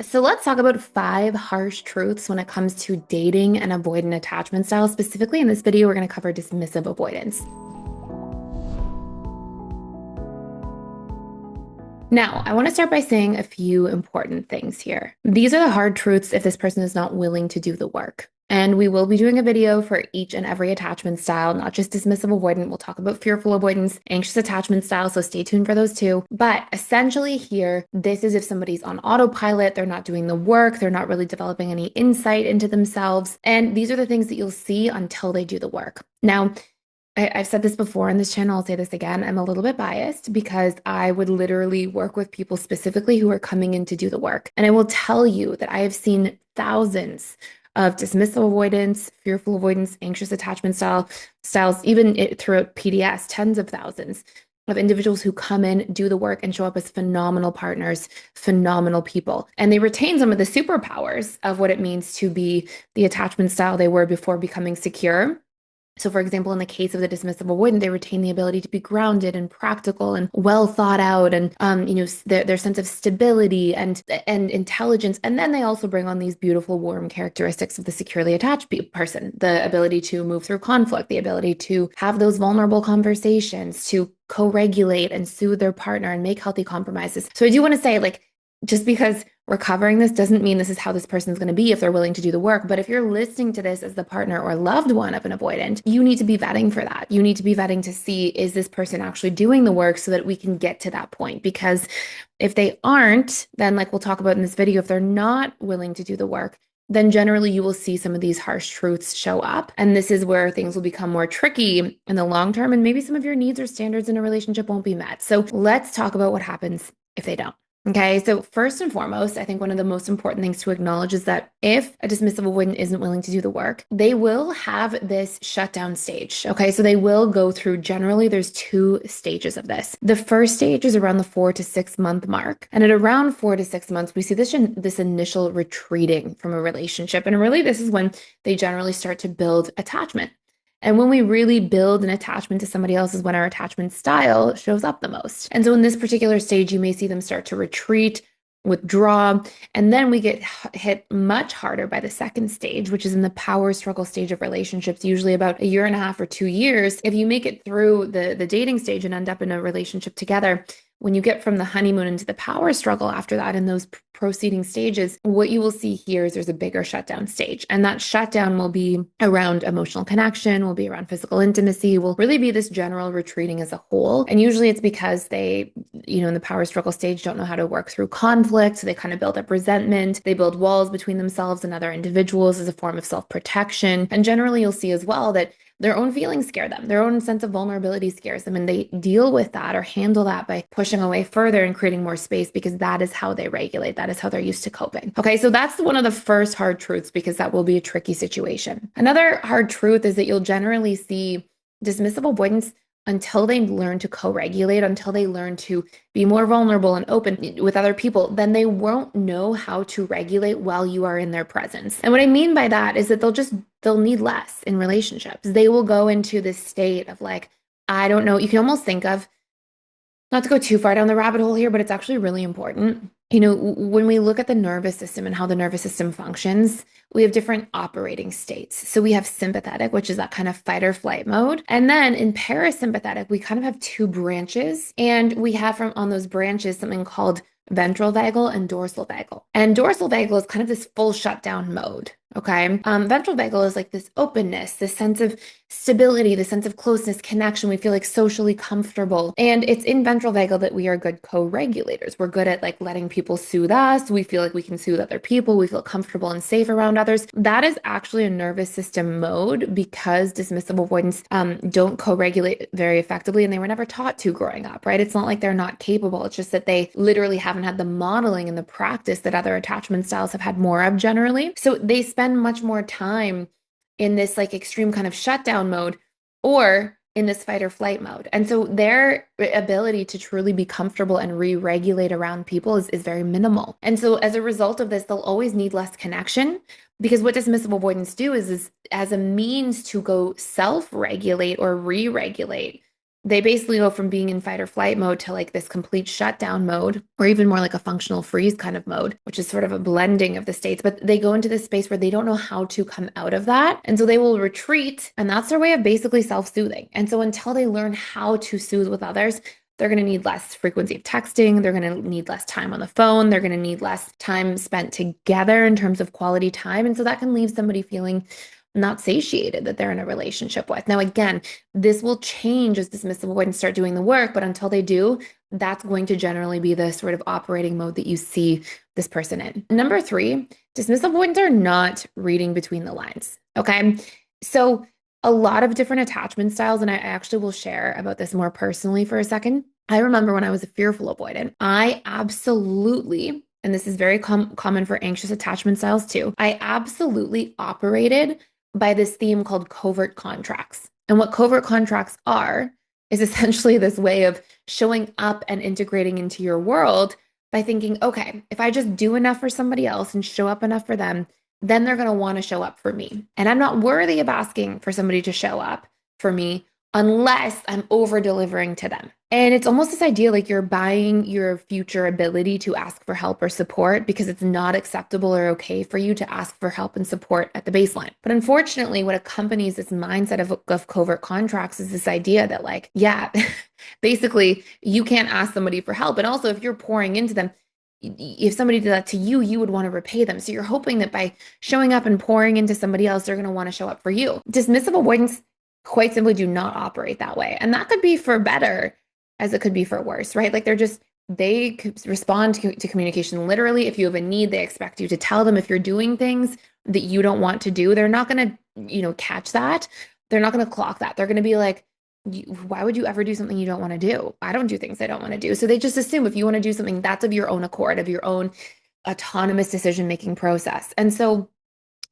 So let's talk about 5 harsh truths when it comes to dating and avoidant attachment styles. Specifically in this video, we're going to cover dismissive avoidance. Now, I want to start by saying a few important things here. These are the hard truths if this person is not willing to do the work. And we will be doing a video for each and every attachment style, not just dismissive avoidant. We'll talk about fearful avoidance, anxious attachment style, so stay tuned for those too. But essentially here, this is if somebody's on autopilot, they're not doing the work, they're not really developing any insight into themselves. And these are the things that you'll see until they do the work. Now, I've said this before on this channel, I'll say this again. I'm a little bit biased because I would literally work with people specifically who are coming in to do the work. And I will tell you that I have seen thousands of dismissive avoidance, fearful avoidance, anxious attachment styles, even throughout PDS, tens of thousands of individuals who come in, do the work, and show up as phenomenal partners, phenomenal people. And they retain some of the superpowers of what it means to be the attachment style they were before becoming secure. So, for example, in the case of the dismissive avoidant, they retain the ability to be grounded and practical and well thought out, and their sense of stability and intelligence. And then they also bring on these beautiful, warm characteristics of the securely attached person: the ability to move through conflict, the ability to have those vulnerable conversations, to co-regulate and soothe their partner and make healthy compromises. So, I do want to say, like, just because we're covering this doesn't mean this is how this person's going to be if they're willing to do the work. But if you're listening to this as the partner or loved one of an avoidant, you need to be vetting for that. You need to be vetting to see, is this person actually doing the work so that we can get to that point? Because if they aren't, then, like we'll talk about in this video, if they're not willing to do the work, then generally you will see some of these harsh truths show up. And this is where things will become more tricky in the long term. And maybe some of your needs or standards in a relationship won't be met. So let's talk about what happens if they don't. Okay, so first and foremost, I think one of the most important things to acknowledge is that if a dismissive avoidant isn't willing to do the work, they will have this shutdown stage. Okay, so they will go through, generally, there's 2 stages of this. The first stage is around the 4 to 6 month mark. And at around 4 to 6 months, we see this initial retreating from a relationship. And really, this is when they generally start to build attachment. And when we really build an attachment to somebody else is when our attachment style shows up the most. And so in this particular stage, you may see them start to retreat, withdraw, and then we get hit much harder by the second stage, which is in the power struggle stage of relationships, usually about 1.5 years or 2 years. If you make it through the dating stage and end up in a relationship together, when you get from the honeymoon into the power struggle after that, in those proceeding stages, what you will see here is there's a bigger shutdown stage. And that shutdown will be around emotional connection, will be around physical intimacy, will really be this general retreating as a whole. And usually it's because they, in the power struggle stage, don't know how to work through conflict. So they kind of build up resentment. They build walls between themselves and other individuals as a form of self-protection. And generally you'll see as well that their own feelings scare them. Their own sense of vulnerability scares them. And they deal with that or handle that by pushing away further and creating more space, because that is how they regulate. That is how they're used to coping. Okay, so that's one of the first hard truths, because that will be a tricky situation. Another hard truth is that you'll generally see dismissive avoidance until they learn to co-regulate, until they learn to be more vulnerable and open with other people, then they won't know how to regulate while you are in their presence. And what I mean by that is that they'll need less in relationships. They will go into this state of, like, I don't know, you can almost think of, not to go too far down the rabbit hole here, but it's actually really important. When we look at the nervous system and how the nervous system functions, we have different operating states. So we have sympathetic, which is that kind of fight or flight mode. And then in parasympathetic, we kind of have 2 branches. And we have on those branches something called ventral vagal and dorsal vagal. And dorsal vagal is kind of this full shutdown mode. Okay. Ventral vagal is like this openness, this sense of stability, the sense of closeness, connection. We feel like socially comfortable. And it's in ventral vagal that we are good co-regulators. We're good at, like, letting people soothe us. We feel like we can soothe other people. We feel comfortable and safe around others. That is actually a nervous system mode, because dismissive avoidants don't co-regulate very effectively, and they were never taught to growing up, right? It's not like they're not capable. It's just that they literally haven't had the modeling and the practice that other attachment styles have had more of generally. So they spend much more time in this, like, extreme kind of shutdown mode, or in this fight or flight mode. And so their ability to truly be comfortable and re-regulate around people is very minimal. And so as a result of this, they'll always need less connection, because what dismissive avoidants do is as a means to go self-regulate or re-regulate, They basically go from being in fight or flight mode to like this complete shutdown mode, or even more like a functional freeze kind of mode, which is sort of a blending of the states. But they go into this space where they don't know how to come out of that. And so they will retreat. And that's their way of basically self-soothing. And so until they learn how to soothe with others, they're going to need less frequency of texting. They're going to need less time on the phone. They're going to need less time spent together in terms of quality time. And so that can leave somebody feeling not satiated that they're in a relationship with. Now, again, this will change as dismissive avoidants start doing the work, but until they do, that's going to generally be the sort of operating mode that you see this person in. Number three, dismissive avoidants are not reading between the lines. Okay. So a lot of different attachment styles, and I actually will share about this more personally for a second. I remember when I was a fearful avoidant, I absolutely, and this is very common for anxious attachment styles too, I absolutely operated by this theme called covert contracts. And what covert contracts are is essentially this way of showing up and integrating into your world by thinking, okay, if I just do enough for somebody else and show up enough for them, then they're going to want to show up for me. And I'm not worthy of asking for somebody to show up for me unless I'm over delivering to them. And it's almost this idea like you're buying your future ability to ask for help or support because it's not acceptable or okay for you to ask for help and support at the baseline. But unfortunately, what accompanies this mindset of covert contracts is this idea that, like, yeah, basically you can't ask somebody for help. And also, if you're pouring into them, if somebody did that to you, you would want to repay them. So you're hoping that by showing up and pouring into somebody else, they're going to want to show up for you. Dismissive avoidance quite simply do not operate that way. And that could be for better as it could be for worse, right? Like they respond to communication literally. If you have a need, they expect you to tell them. If you're doing things that you don't want to do, they're not going to, catch that. They're not going to clock that. They're going to be like, why would you ever do something you don't want to do? I don't do things I don't want to do. So they just assume if you want to do something, that's of your own accord, of your own autonomous decision-making process. And so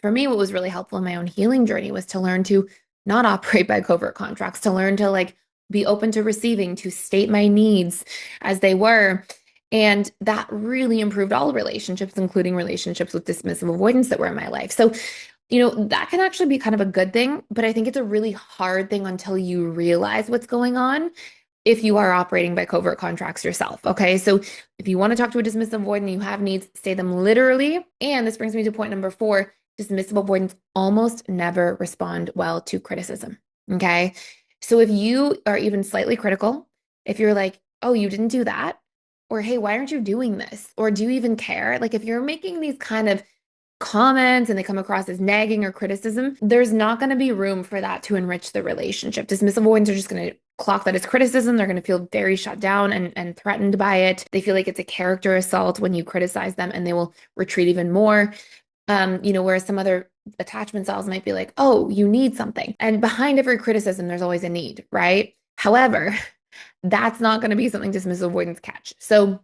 for me, what was really helpful in my own healing journey was to learn to not operate by covert contracts, to learn to like be open to receiving, to state my needs as they were. And that really improved all relationships, including relationships with dismissive avoidance that were in my life. So, that can actually be kind of a good thing, but I think it's a really hard thing until you realize what's going on if you are operating by covert contracts yourself. Okay. So if you want to talk to a dismissive avoidant, you have needs, say them literally. And this brings me to point number 4. Dismissive avoidants almost never respond well to criticism. Okay. So if you are even slightly critical, if you're like, oh, you didn't do that, or hey, why aren't you doing this? Or do you even care? Like if you're making these kind of comments and they come across as nagging or criticism, there's not going to be room for that to enrich the relationship. Dismissive avoidants are just going to clock that as criticism. They're going to feel very shut down and threatened by it. They feel like it's a character assault when you criticize them, and they will retreat even more. Whereas some other attachment styles might be like, oh, you need something. And behind every criticism, there's always a need, right? However, that's not going to be something dismissive avoidants catch. So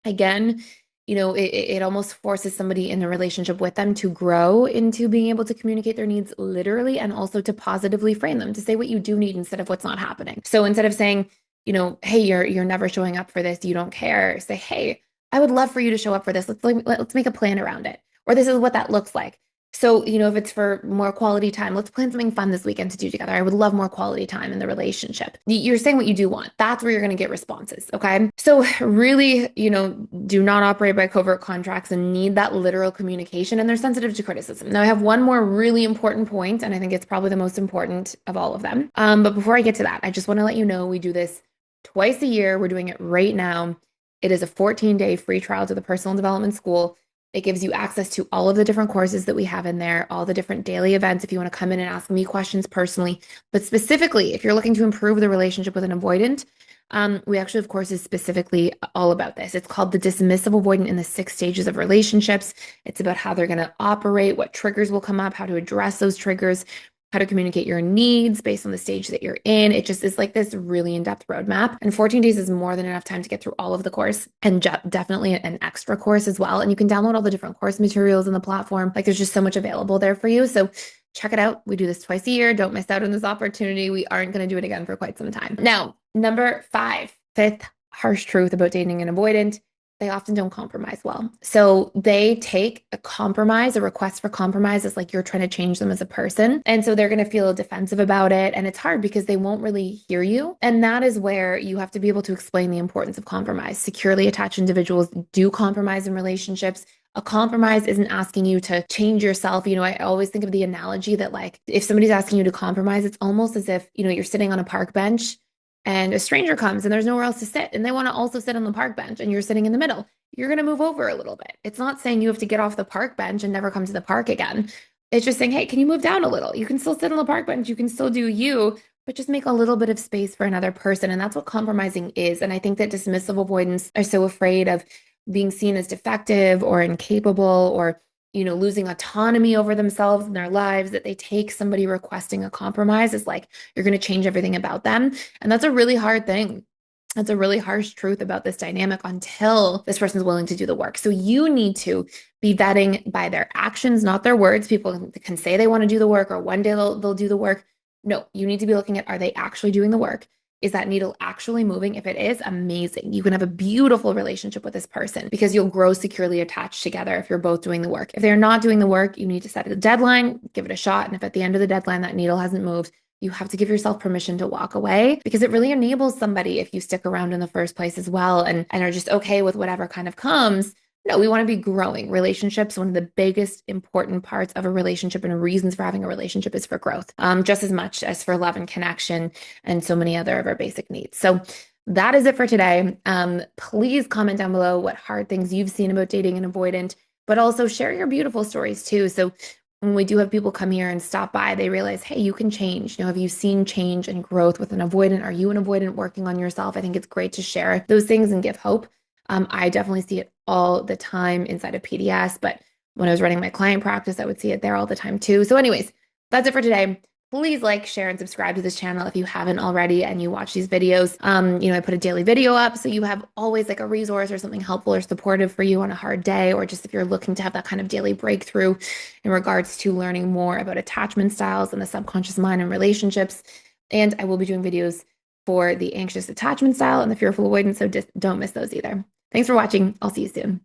again, it almost forces somebody in a relationship with them to grow into being able to communicate their needs literally, and also to positively frame them, to say what you do need instead of what's not happening. So instead of saying, hey, you're never showing up for this, you don't care, say, hey, I would love for you to show up for this. Let's make a plan around it. Or this is what that looks like. So, if it's for more quality time, let's plan something fun this weekend to do together. I would love more quality time in the relationship. You're saying what you do want. That's where you're going to get responses. Okay. So really, do not operate by covert contracts and need that literal communication, and they're sensitive to criticism. Now I have one more really important point, and I think it's probably the most important of all of them. But before I get to that, I just want to let you know we do this twice a year. We're doing it right now. It is a 14-day free trial to the Personal Development School. It gives you access to all of the different courses that we have in there, all the different daily events if you want to come in and ask me questions personally. But specifically, if you're looking to improve the relationship with an avoidant, we actually have courses specifically all about this. It's called the Dismissive Avoidant in the 6 Stages of Relationships. It's about how they're going to operate, what triggers will come up, how to address those triggers, how to communicate your needs based on the stage that you're in. It just is like this really in-depth roadmap. And 14 days is more than enough time to get through all of the course, and definitely an extra course as well. And you can download all the different course materials in the platform. Like there's just so much available there for you. So check it out. We do this twice a year. Don't miss out on this opportunity. We aren't going to do it again for quite some time. Now, number 5, fifth harsh truth about dating an avoidant. they often don't compromise well. So they take a compromise, a request for compromise as like you're trying to change them as a person. And so they're going to feel defensive about it. And it's hard because they won't really hear you. And that is where you have to be able to explain the importance of compromise. Securely attached individuals do compromise in relationships. A compromise isn't asking you to change yourself. I always think of the analogy that like if somebody's asking you to compromise, it's almost as if, you're sitting on a park bench and a stranger comes and there's nowhere else to sit and they want to also sit on the park bench and you're sitting in the middle. You're going to move over a little bit. It's not saying you have to get off the park bench and never come to the park again. It's just saying, hey, can you move down a little? You can still sit on the park bench. You can still do you, but just make a little bit of space for another person. And that's what compromising is. And I think that dismissive avoidants are so afraid of being seen as defective or incapable or losing autonomy over themselves and their lives, that they take somebody requesting a compromise as like, you're going to change everything about them. And that's a really hard thing. That's a really harsh truth about this dynamic until this person's willing to do the work. So you need to be vetting by their actions, not their words. People can say they want to do the work or one day they'll do the work. No, you need to be looking at, are they actually doing the work? Is that needle actually moving? If it is, amazing. You can have a beautiful relationship with this person because you'll grow securely attached together if you're both doing the work. If they're not doing the work, you need to set a deadline, give it a shot. And if at the end of the deadline that needle hasn't moved, you have to give yourself permission to walk away because it really enables somebody if you stick around in the first place as well and are just okay with whatever kind of comes. No, we want to be growing. Relationships, one of the biggest important parts of a relationship and reasons for having a relationship is for growth, just as much as for love and connection and so many other of our basic needs. So that is it for today. Please comment down below what hard things you've seen about dating an avoidant, but also share your beautiful stories too. So when we do have people come here and stop by, they realize, hey, you can change. Have you seen change and growth with an avoidant? Are you an avoidant working on yourself? I think it's great to share those things and give hope. I definitely see it all the time inside of PDS, but when I was running my client practice, I would see it there all the time too. So anyways, that's it for today. Please like, share, and subscribe to this channel if you haven't already and you watch these videos. I put a daily video up so you have always like a resource or something helpful or supportive for you on a hard day, or just if you're looking to have that kind of daily breakthrough in regards to learning more about attachment styles and the subconscious mind and relationships. And I will be doing videos for the anxious attachment style and the fearful avoidance, so just don't miss those either. Thanks for watching. I'll see you soon.